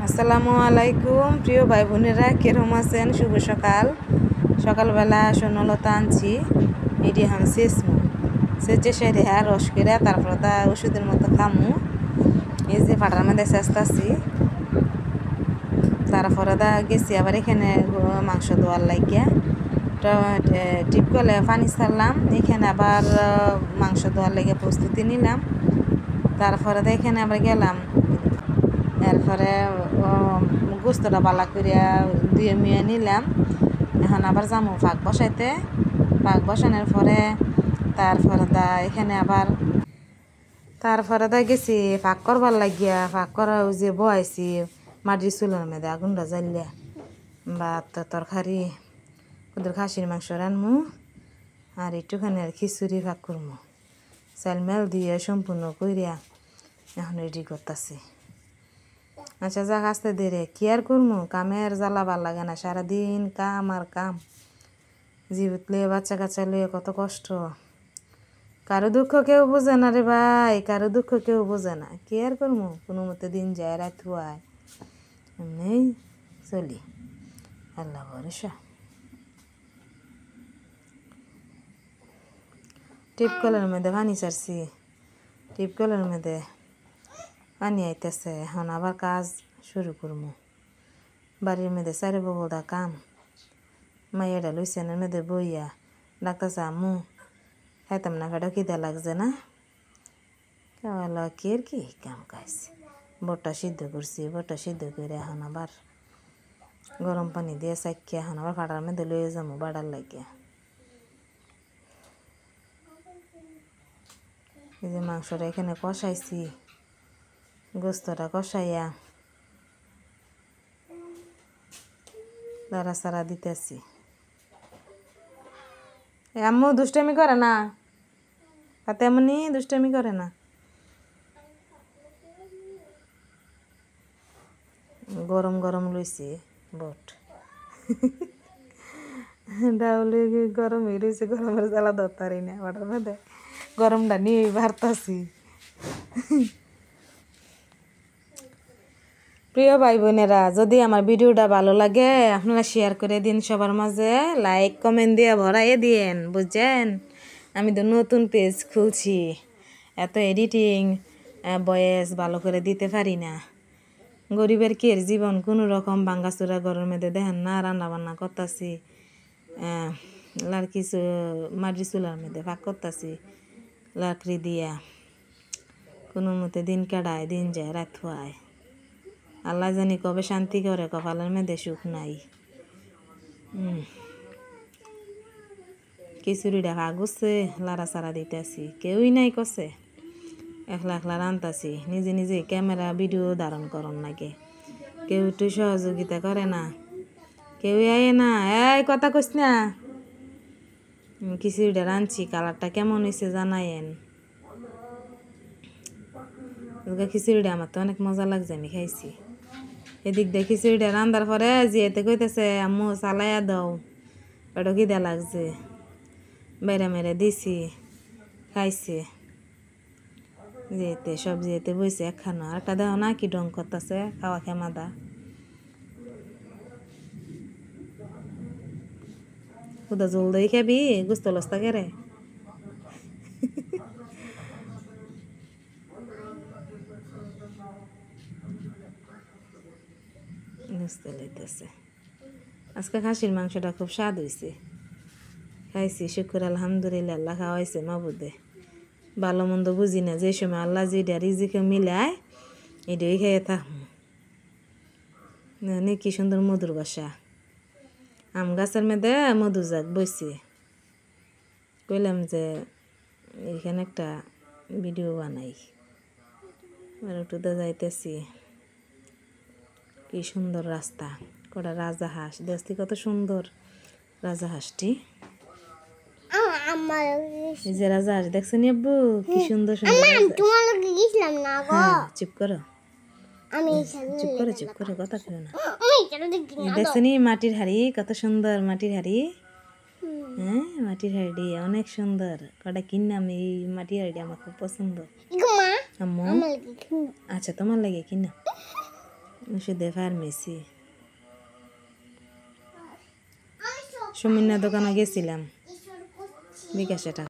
আসসালামু আলাইকুম প্রিয় ভাই বোনেরা, কেরম আছেন? শুভ সকাল। সকালবেলা সোনলতা আনছি, এটি হাম শেষমু সেচে সেরে রস করে তারপরে তা ওষুধের মতো খামু। এই যে পাটার মধ্যে চেষ্টাছি, তারপরে দা গেছি আবার এখানে মাংস ধোয়ার লাগিয়া টিপ করলে পানি ছাড়লাম, এখানে আবার মাংস ধোয়ার লেগে প্রস্তুতি নিলাম। তারপরে তো এখানে আবার গেলাম, এরপরে গোস্তটা বালা করিয়া ধুয়ে মুয়ে নিলাম। এখন আবার যামু পাক বসাইতে। পাক বসানোর পরে তারপরে এখানে আবার গেছি পাক করবার লাগিয়া। পাক করা ওই যে বয়াইছি মাটির চুলের মধ্যে আগুনটা জ্বালিয়া, ভাত তরকারি ওদের খাসির মাংস রানমু আর একটুখানি আর খিচুড়ি পাক করমু। চাল মেল দিয়ে সম্পূর্ণ করিয়া এখন রেডি করতেছি। আচ্ছা যাক, আসতে দেরে কি আর করমু, কামের জ্বালা ভাল লাগে না, সারাদিন কাম আর কাম। জীবিত লিয়ে বাচ্চা কাচ্চা লিয়ে কত কষ্ট। কারো দুঃখ কেউ বোঝে না রে ভাই, কারো দুঃখ কেউ বোঝে না। কি আর করমু, কোনো মতে দিন যায়, রাত হয়, এমনি চলি, আল্লাহ ভরসা। টিপ কলের মধ্যে পানি ছাড়ছি, টিপ কলের মধ্যে পানি আইতেছে। এখন আবার কাজ শুরু করবো। বাড়ির মধ্যে চারি বগলদা কাম। মাইয়াটা লুইসেনের মধ্যে বইয়া ডাক্তারছে, আম্মু খাইতাম না, ফেটা খিদে লাগছে না। খাওয়ালো কি আর কি কাম কাজ। বটটা সিদ্ধ করছি, বটটা সিদ্ধ করে এখন আবার গরম পানি দিয়ে চাকিয়ে এখন আবার ফাটার মধ্যে লইয়ে যাবো বাড়ার লাগিয়া। এই যে মাংসটা এখানে কষাইছি, গোস্তটা কষাইয়া দাঁড়া সারা দিতেছি। আম্মু দুষ্টামি করে না, তাতে এমনি দুষ্টামি করে না। গরম গরম লইছি বট ডাউলে গরম হয়ে রয়েছে, গরমের জ্বালা ধরতারি না। বাটার মধ্যে গরমটা নিয়ে বাড়তাছি। প্রিয় ভাই বোনেরা, যদি আমার ভিডিওটা ভালো লাগে আপনারা শেয়ার করে দিন সবার মাঝে, লাইক কমেন্ট দিয়ে ভরাইয়ে দিন, বুঝছেন? আমি তো নতুন পেজ খুলছি, এত এডিটিং ভয়েস ভালো করে দিতে পারি না। গরিবের কি এর জীবন, কোনো রকম ভাঙ্গাচুরা ঘরের মধ্যে দেখেন না, রান্না বান্না করতেছি, লাড়কি মাটির চুলার মধ্যে ভাগ করতেছি লাকড়ি দিয়া। কোনো মতে দিন কাটায়, দিন যায়, রাত হয়। আল্লাহ জানি কবে শান্তি করে, কপালের মধ্যে সুখ নাই। খিচুড়িটা ভাগুচ্ছে, লাড়া সারা দিতেছি, কেউই নাই কষে, একলা একলা রান্তাছি। নিজে নিজে ক্যামেরা ভিডিও ধারণ করন নাকি, কেউ একটু সহযোগিতা করে না, কেউই আয়ে না। এই কথা কইস না। খিচুড়িটা রাঁধছি, কালারটা কেমন হয়েছে জানায়েন। খিচুড়িটা আমার তো অনেক মজা লাগছে, আমি খাইছি। এদিক দিয়ে খিচুড়িটা রান্ধার পরে যেতে কইতেছে, আম্মু চালাইয়া দাও, পেটো খিদে লাগছে। বেড়ে মেরে দিছি, খাইছে। যেতে সব যেতে বইছে একখানো, আর একটা দেও না কি ডং করতেছে, খাওয়া খেমাদা। খুদা জল দই খাবি, গুস্ত লস্তা কেরে বুঝতে লইতেছে। আজকে খাসির মাংসটা খুব স্বাদ হয়েছে, খাইছি, শুক্র আলহামদুলিল্লাহ, আল্লাহ খাওয়াইছে মাবুদে। ভালো মন্দ বুঝি না, যে সময় আল্লাহ যেটা রিজিকে মিলায় এটাই খেয়ে থাকবো। কি সুন্দর মধুর বাসা, আম গাছের মধ্যে মধু যাক বইছে। কইলাম যে এখানে একটা ভিডিও বানাই, আর একটু যাইতেছি। কি সুন্দর রাস্তা, কটা রাজাহাঁস দেখছি, কত সুন্দর রাজাহাঁসটি। এই যে রাজাহাঁস দেখছেন আব্বু, কি সুন্দর সুন্দর। চুপ করো, চুপ করো, চুপ করো, কথা কেউ না। দেখছেন মাটির হাড়ি, কত সুন্দর মাটির হাড়ি। হ্যাঁ, মাটির হাড়ি অনেক সুন্দর। কটা কিনলাম, এই মাটির হাড়ি আমার খুব পছন্দ। আম্মু আচ্ছা, তোমার লাগে কিনা। ওষুধের ফার্মেসি। সুমিনা দোকানে গেছিলাম বিকাশে টাকা